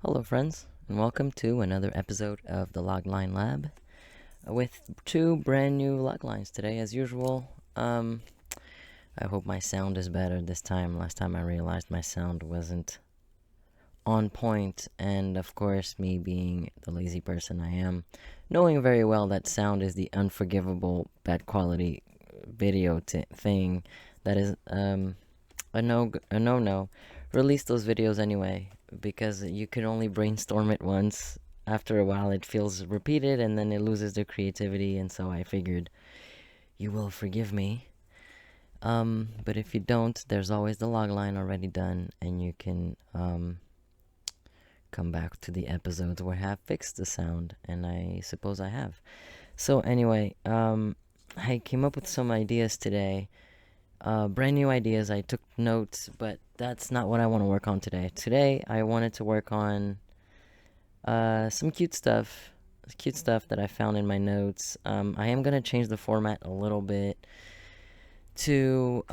Hello, friends, and welcome to another episode of the Logline Lab with two brand new loglines today, as usual. I hope my sound is better this time. Last time I realized my sound wasn't on point, and of course, me being the lazy person I am, knowing very well that sound is the unforgivable bad quality video thing that is a no. Release those videos anyway, because you can only brainstorm it once. After a while, it feels repeated, and then it loses the creativity. And so I figured you will forgive me. But if you don't, there's always the log line already done, and you can come back to the episodes where I have fixed the sound, and I suppose I have. So anyway, I came up with some ideas today. Brand new ideas. I took notes, but that's not what I want to work on today. Today, I wanted to work on some cute stuff that I found in my notes. I am gonna change the format a little bit to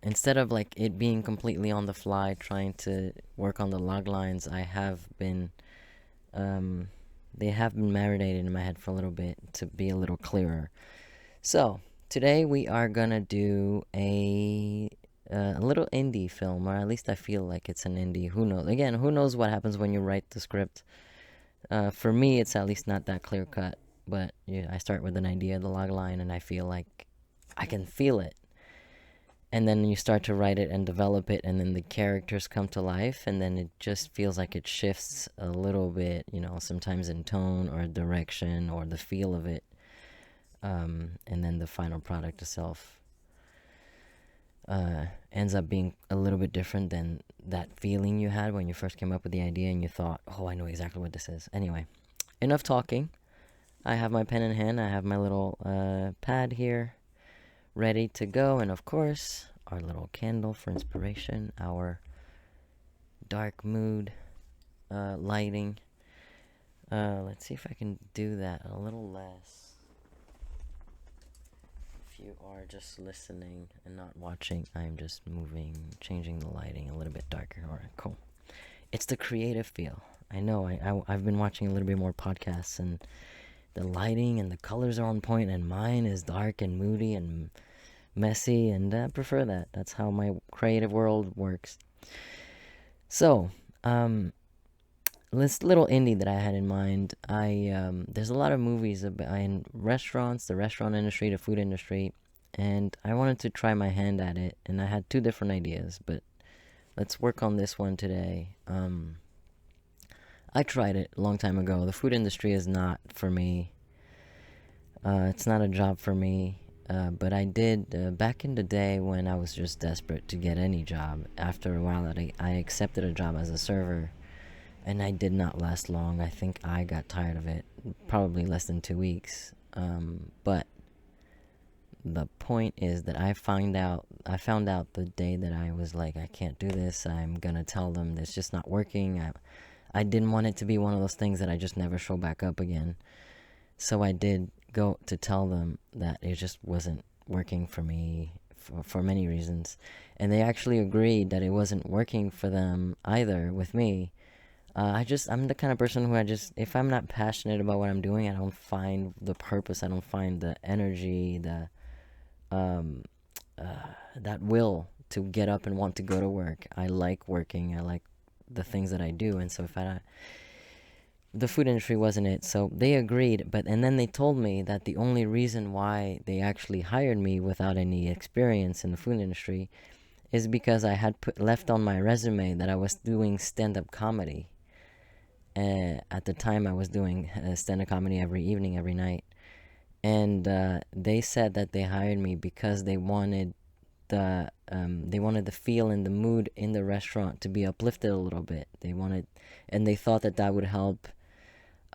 instead of like it being completely on the fly, trying to work on the log lines. They have been marinated in my head for a little bit to be a little clearer. So today we are gonna do a little indie film, or at least I feel like it's an indie. Who knows? Again, who knows what happens when you write the script? For me, it's at least not that clear cut. But yeah, I start with an idea, the log line, and I feel like I can feel it. And then you start to write it and develop it, and then the characters come to life, and then it just feels like it shifts a little bit, sometimes in tone or direction or the feel of it. And then the final product itself ends up being a little bit different than that feeling you had when you first came up with the idea and you thought, oh, I know exactly what this is. Anyway, enough talking. I have my pen in hand. I have my little pad here ready to go. And of course, our little candle for inspiration, our dark mood lighting. Let's see if I can do that a little less. If you are just listening and not watching, I'm just changing the lighting a little bit darker. Alright, cool. It's the creative feel. I know, I've been watching a little bit more podcasts, and the lighting and the colors are on point, and mine is dark and moody and messy, and I prefer that. That's how my creative world works. So, this little indie that I had in mind, there's a lot of movies in restaurants, the restaurant industry, the food industry, and I wanted to try my hand at it, and I had two different ideas, but let's work on this one today. I tried it a long time ago. The food industry is not for me. It's not a job for me. But I did back in the day when I was just desperate to get any job. After a while, I accepted a job as a server, and I did not last long. I think I got tired of it, probably less than 2 weeks. But the point is that I found out the day that I was like, I can't do this. I'm gonna tell them it's just not working. I didn't want it to be one of those things that I just never show back up again. So I did go to tell them that it just wasn't working for me for many reasons. And they actually agreed that it wasn't working for them either with me. I'm the kind of person who if I'm not passionate about what I'm doing, I don't find the purpose, I don't find the energy, um, that will to get up and want to go to work. I like working, I like the things that I do, and so the food industry wasn't it. So they agreed, and then they told me that the only reason why they actually hired me without any experience in the food industry is because I had left on my resume that I was doing stand-up comedy. At the time, I was doing stand-up comedy every evening, every night, and they said that they hired me because they wanted the feel and the mood in the restaurant to be uplifted a little bit. And they thought that would help.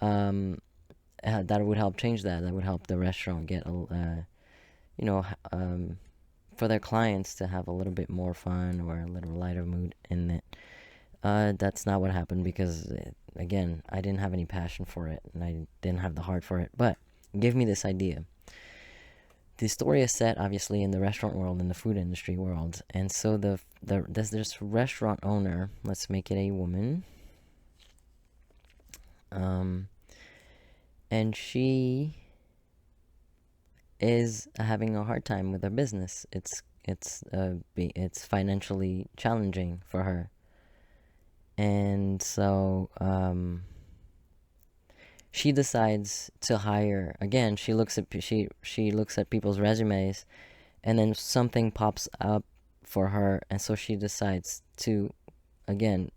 That would help change that. That would help the restaurant get you know, for their clients to have a little bit more fun or a little lighter mood in it. That's not what happened because, again, I didn't have any passion for it and I didn't have the heart for it. But it gave me this idea. the story is set obviously in the restaurant world, in the food industry world, and so there's this restaurant owner. Let's make it a woman. Um, and she is having a hard time with her business. It's financially challenging for her, and so she decides to hire again. She looks at people's resumes, and then something pops up for her, and so she decides to, again,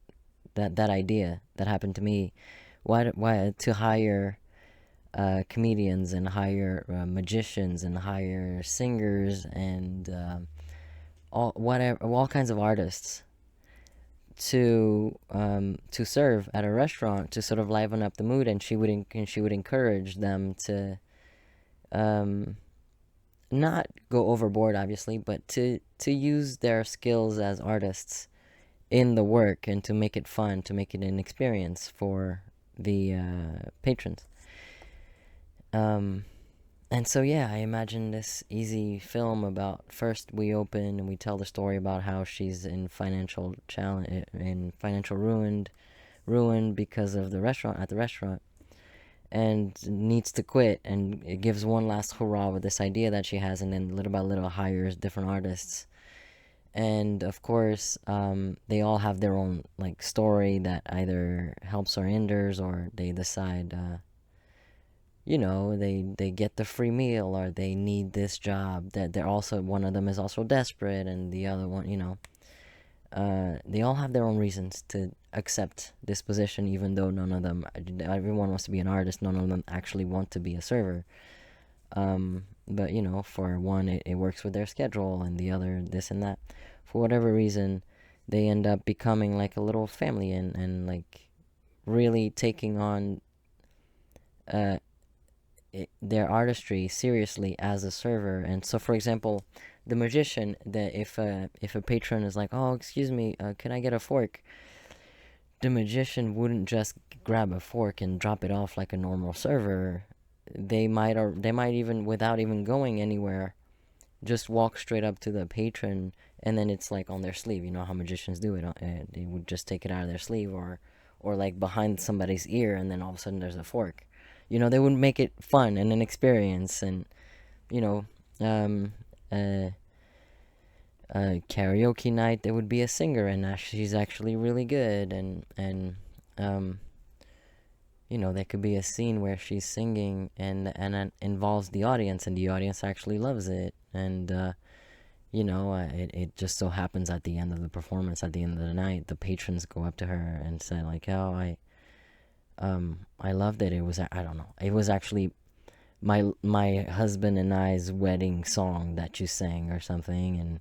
that idea that happened to me, why to hire comedians and hire magicians and hire singers and all kinds of artists to serve at a restaurant to sort of liven up the mood, and she would encourage them to um, not go overboard, obviously, but to use their skills as artists in the work and to make it fun, to make it an experience for the patrons. Um, and so yeah, I imagine this easy film about, first we open and we tell the story about how she's in financial challenge, in financial ruin because of the restaurant, and needs to quit, and it gives one last hurrah with this idea that she has, and then little by little hires different artists. And of course, they all have their own like story that either helps or hinders, or they decide they get the free meal, or they need this job, that they're also, one of them is also desperate, and the other one, they all have their own reasons to accept this position, even though none of them, everyone wants to be an artist, none of them actually want to be a server. But for one, it works with their schedule, and the other this and that. For whatever reason, they end up becoming like a little family, and like really taking on uh, their artistry seriously as a server. And so, for example, the magician, that if a patron is like, "Oh, excuse me, can I get a fork?" The magician wouldn't just grab a fork and drop it off like a normal server. They might even, without even going anywhere, just walk straight up to the patron, and then it's like on their sleeve. You know how magicians do it. They would just take it out of their sleeve, or like behind somebody's ear, and then all of a sudden there's a fork. They would make it fun and an experience, and you know, um, uh, karaoke night, there would be a singer, and she's actually really good, and um, there could be a scene where she's singing, and it involves the audience, and the audience actually loves it, and it just so happens at the end of the performance, at the end of the night, the patrons go up to her and say like, "Oh, I loved it. It was, I don't know, it was actually my husband and I's wedding song that you sang or something, and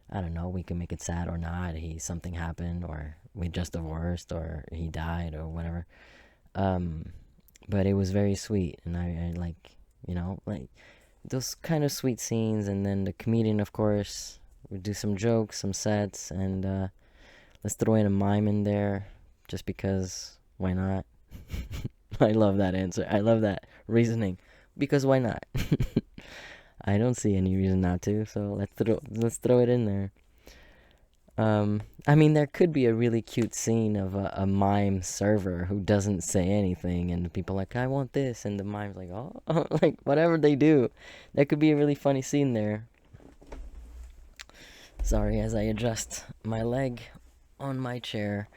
I don't know, we can make it sad or not. Something happened, or we just divorced, or he died, or whatever." Um, but it was very sweet, and I like, like those kind of sweet scenes. And then the comedian, of course, would do some jokes, some sets, and let's throw in a mime in there, just because, why not? I love that answer. I love that reasoning, because why not? I don't see any reason not to, so let's throw it in there. I mean, there could be a really cute scene of a mime server who doesn't say anything, and people are like, "I want this," and the mime's like, "Oh," like whatever they do. That could be a really funny scene there. Sorry, as I adjust my leg on my chair.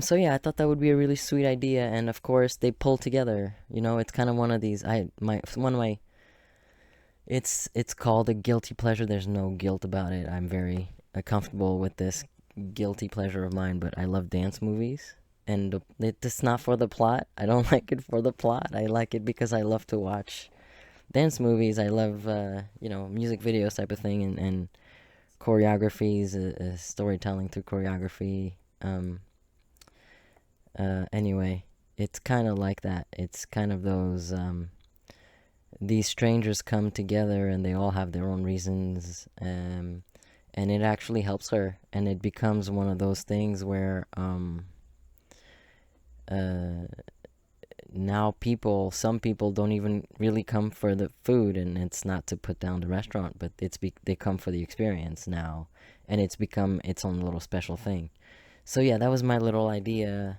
So yeah, I thought that would be a really sweet idea, and of course they pull together. It's kind of one of these. One of my. It's called a guilty pleasure. There's no guilt about it. I'm very comfortable with this guilty pleasure of mine, but I love dance movies, and it's not for the plot. I don't like it for the plot. I like it because I love to watch dance movies. I love music videos type of thing, and choreographies, storytelling through choreography. Anyway, it's kind of like that. It's kind of those these strangers come together, and they all have their own reasons, and it actually helps her, and it becomes one of those things where uh, now some people don't even really come for the food, and it's not to put down the restaurant, but they come for the experience now, and it's become its own little special thing. So yeah, that was my little idea.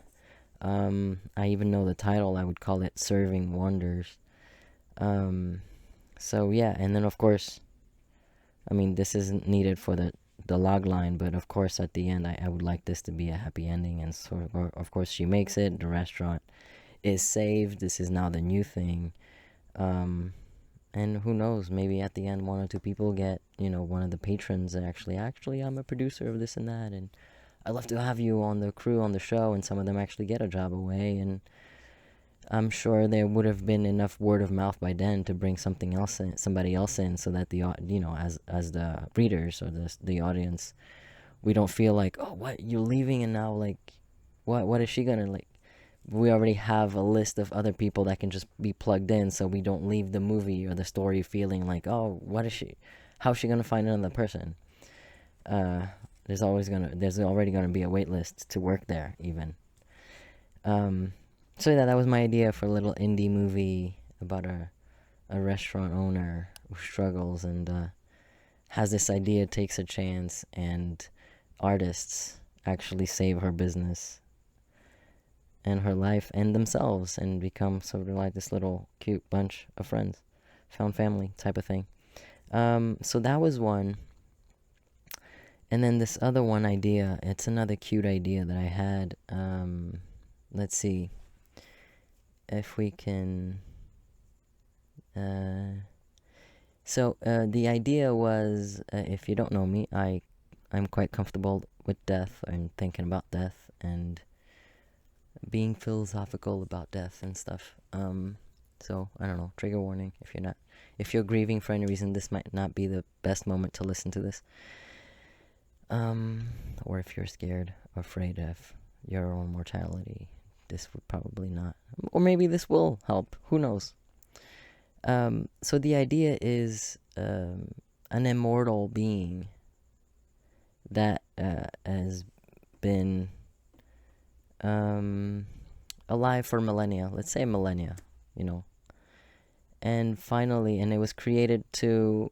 I even know the title. I would call it Serving Wonders. Um, so yeah, and then of course, I mean, this isn't needed for the log line, but of course, at the end, I would like this to be a happy ending, and so of course she makes it. The restaurant is saved. This is now the new thing. Um, and who knows? Maybe at the end, one or two people get, one of the patrons that actually, I'm a producer of this and that, and I'd love to have you on the crew on the show, and some of them actually get a job away, and I'm sure there would have been enough word of mouth by then to bring somebody else in, so that as the readers or the audience, we don't feel like, oh, what, you're leaving, and now, like, what is she gonna, like? We already have a list of other people that can just be plugged in, so we don't leave the movie or the story feeling like, oh, how's she gonna find another person? Uh, there's already gonna be a wait list to work there, even. Um, so yeah, that was my idea for a little indie movie about a restaurant owner who struggles and has this idea, takes a chance, and artists actually save her business and her life and themselves, and become sort of like this little cute bunch of friends, found family type of thing. So that was one. And then this other one idea, it's another cute idea that I had. Let's see if we can. The idea was, if you don't know me, I'm quite comfortable with death. I'm thinking about death and being philosophical about death and stuff. So I don't know. Trigger warning. If you're grieving for any reason, this might not be the best moment to listen to this. Or if you're scared or afraid of your own mortality, this would probably not. Or maybe this will help. Who knows? So the idea is an immortal being that has been alive for millennia. Let's say millennia, and finally, and it was created to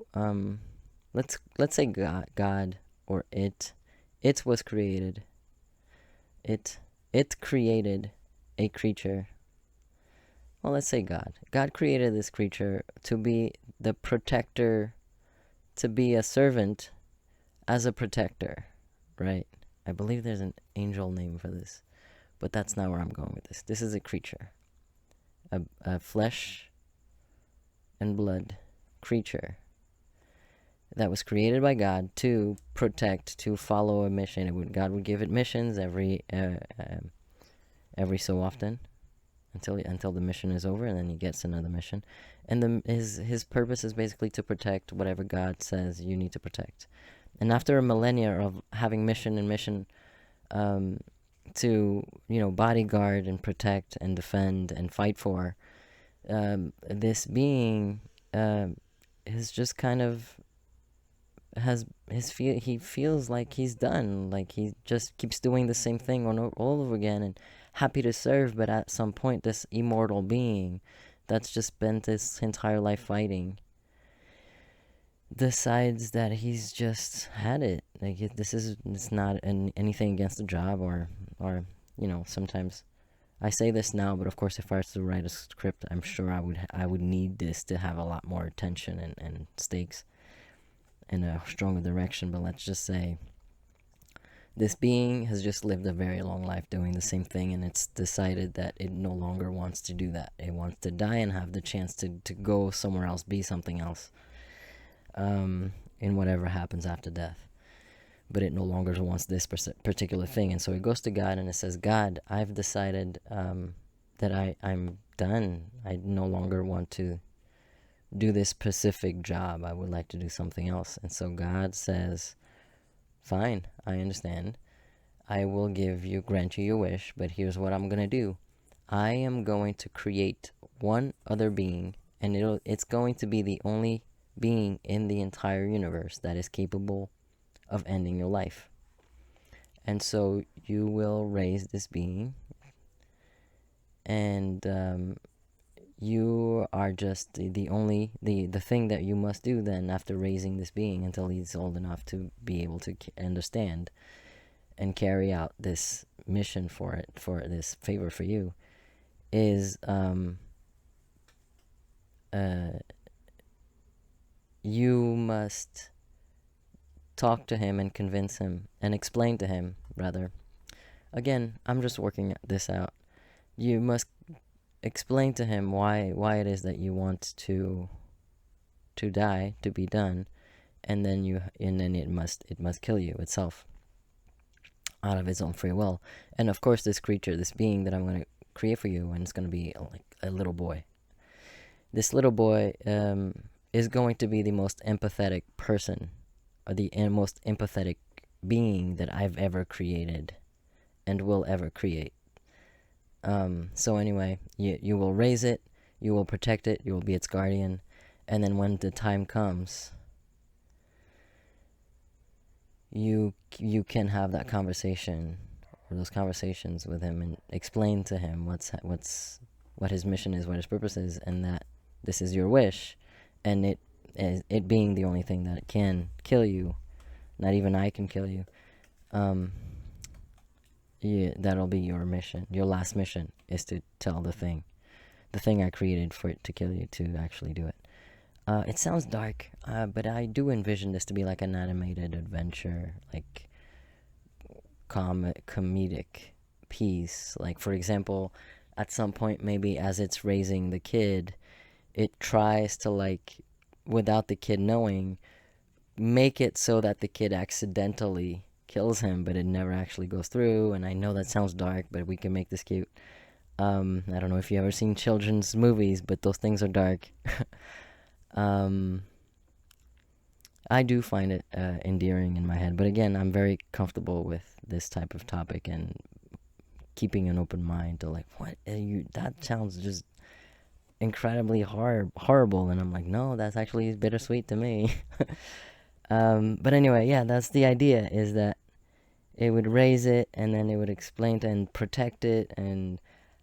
let's say God or it. It was created. It created a creature. Well, let's say God. God created this creature to be the protector, to be a servant as a protector, right? I believe there's an angel name for this, but that's not where I'm going with this. This is a creature, a flesh and blood creature that was created by God to protect, to follow a mission. God would give it missions every so often, until the mission is over, and then he gets another mission. And his purpose is basically to protect whatever God says you need to protect. And after a millennia of having mission, to bodyguard and protect and defend and fight for, this being is just kind of he feels like he's done, like he just keeps doing the same thing all over again, and happy to serve, but at some point this immortal being that's just spent his entire life fighting decides that he's just had it. Like, it's not anything against the job, or sometimes I say this now, but of course if I was to write a script, I'm sure I would need this to have a lot more tension and stakes in a stronger direction. But let's just say this being has just lived a very long life doing the same thing, and it's decided that it no longer wants to do that. It wants to die and have the chance to go somewhere else, be something else, in whatever happens after death. But it no longer wants this particular thing, and so it goes to God and it says, God, I've decided that I'm done. I no longer want to do this specific job. I would like to do something else. And so God says, fine, I understand. I will grant you your wish, but here's what I'm going to do. I am going to create one other being, and it's going to be the only being in the entire universe that is capable of ending your life. And so you will raise this being, and you are just the only the thing that you must do then after raising this being until he's old enough to be able to understand and carry out this mission for this favor for you is you must talk to him and convince him and explain to him, rather. Again, I'm just working this out. You must explain to him why it is that you want to die, to be done, and then it must kill you itself out of its own free will. And of course, this creature, this being that I'm going to create for you, and it's going to be like a little boy. This little boy is going to be the most empathetic person, or the most empathetic being that I've ever created and will ever create. So anyway, you will raise it, you will protect it, you will be its guardian, and then when the time comes, you can have that conversation or those conversations with him and explain to him what his mission is, what his purpose is, and that this is your wish, and it being the only thing that can kill you, not even I can kill you. That'll be your mission. Your last mission is to tell the thing I created for it to kill you, to actually do it. It sounds dark, but I do envision this to be like an animated adventure, like comedic piece. Like, for example, at some point, maybe as it's raising the kid, it tries to, like, without the kid knowing, make it so that the kid accidentally kills him, but it never actually goes through. And I know that sounds dark, but we can make this cute. I don't know if you ever seen children's movies, but those things are dark. I do find it endearing in my head, but again, I'm very comfortable with this type of topic and keeping an open mind to, like, what are you? That sounds just incredibly horrible, and I'm like, no, that's actually bittersweet to me. But anyway, yeah, that's the idea, is that it would raise it, and then it would explain to and protect it and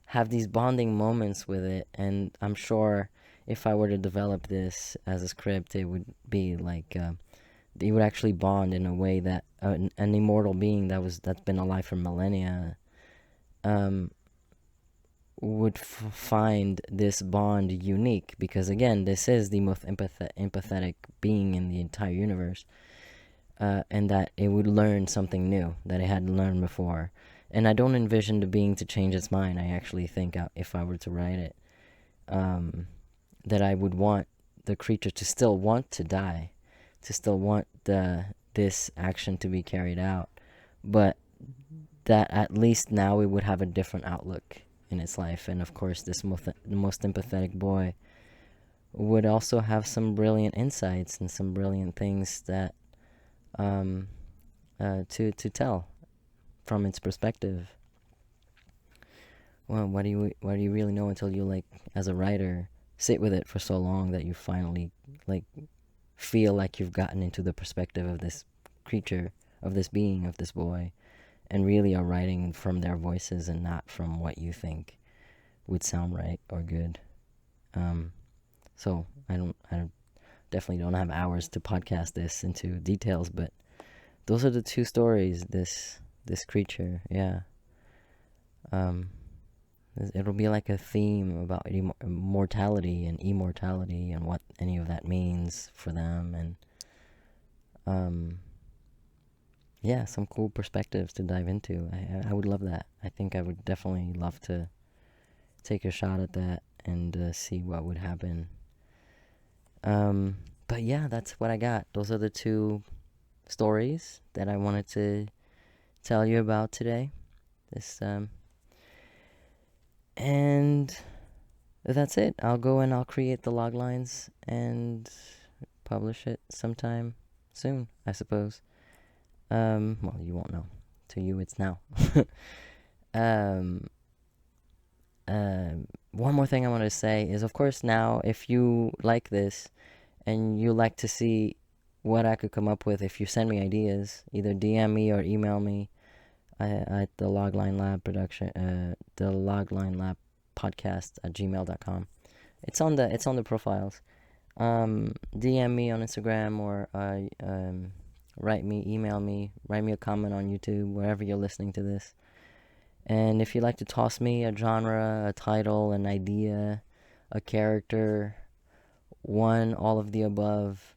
have these bonding moments with it. And I'm sure if I were to develop this as a script, it would be like they would actually bond in a way that an immortal being that's been alive for millennia would find this bond unique, because again, this is the most empathetic being in the entire universe, and that it would learn something new that it hadn't learned before. And I don't envision the being to change its mind. I actually think if I were to write it, that I would want the creature to still want to die, to still want this action to be carried out, but that at least now it would have a different outlook in its life. And of course, this the most empathetic boy would also have some brilliant insights and some brilliant things that to tell from its perspective. Well, what do you really know until you, like, as a writer, sit with it for so long that you finally, like, feel like you've gotten into the perspective of this creature, of this being, of this boy, and really are writing from their voices and not from what you think would sound right or good. So I definitely don't have hours to podcast this into details, but those are the two stories. This creature, yeah. It'll be like a theme about mortality and immortality and what any of that means for them, and yeah, some cool perspectives to dive into. I would love that. I think I would definitely love to take a shot at that and see what would happen. But yeah, that's what I got. Those are the two stories that I wanted to tell you about today. And that's it. I'll go and I'll create the log lines and publish it sometime soon, I suppose. Well, you won't know. To you, it's now. One more thing I want to say is, of course, now, if you like this and you like to see what I could come up with, if you send me ideas, either DM me or email me at the Logline Lab production, the Logline Lab podcast@gmail.com. It's on the profiles. DM me on Instagram, or email me, write me a comment on YouTube, wherever you're listening to this. And if you'd like to toss me a genre, a title, an idea, a character, all of the above,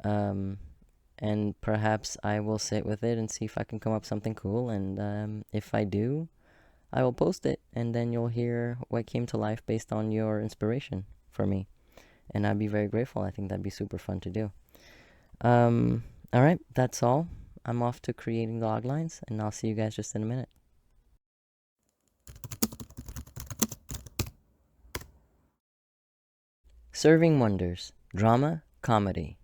and perhaps I will sit with it and see if I can come up with something cool. And if I do, I will post it, and then you'll hear what came to life based on your inspiration for me. And I'd be very grateful. I think that'd be super fun to do. All right, that's all. I'm off to creating the log lines, and I'll see you guys just in a minute. Serving Wonders, Drama, Comedy.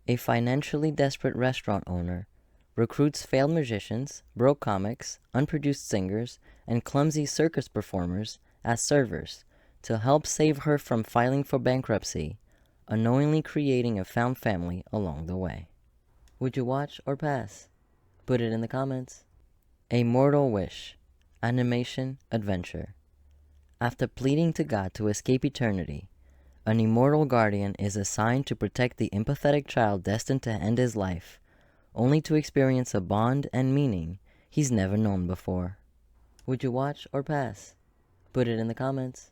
A financially desperate restaurant owner recruits failed musicians, broke comics, unproduced singers, and clumsy circus performers as servers to help save her from filing for bankruptcy, unknowingly creating a found family along the way. Would you watch or pass? Put it in the comments. A Mortal Wish, Animation Adventure. After pleading to God to escape eternity, an immortal guardian is assigned to protect the empathetic child destined to end his life, only to experience a bond and meaning he's never known before. Would you watch or pass? Put it in the comments.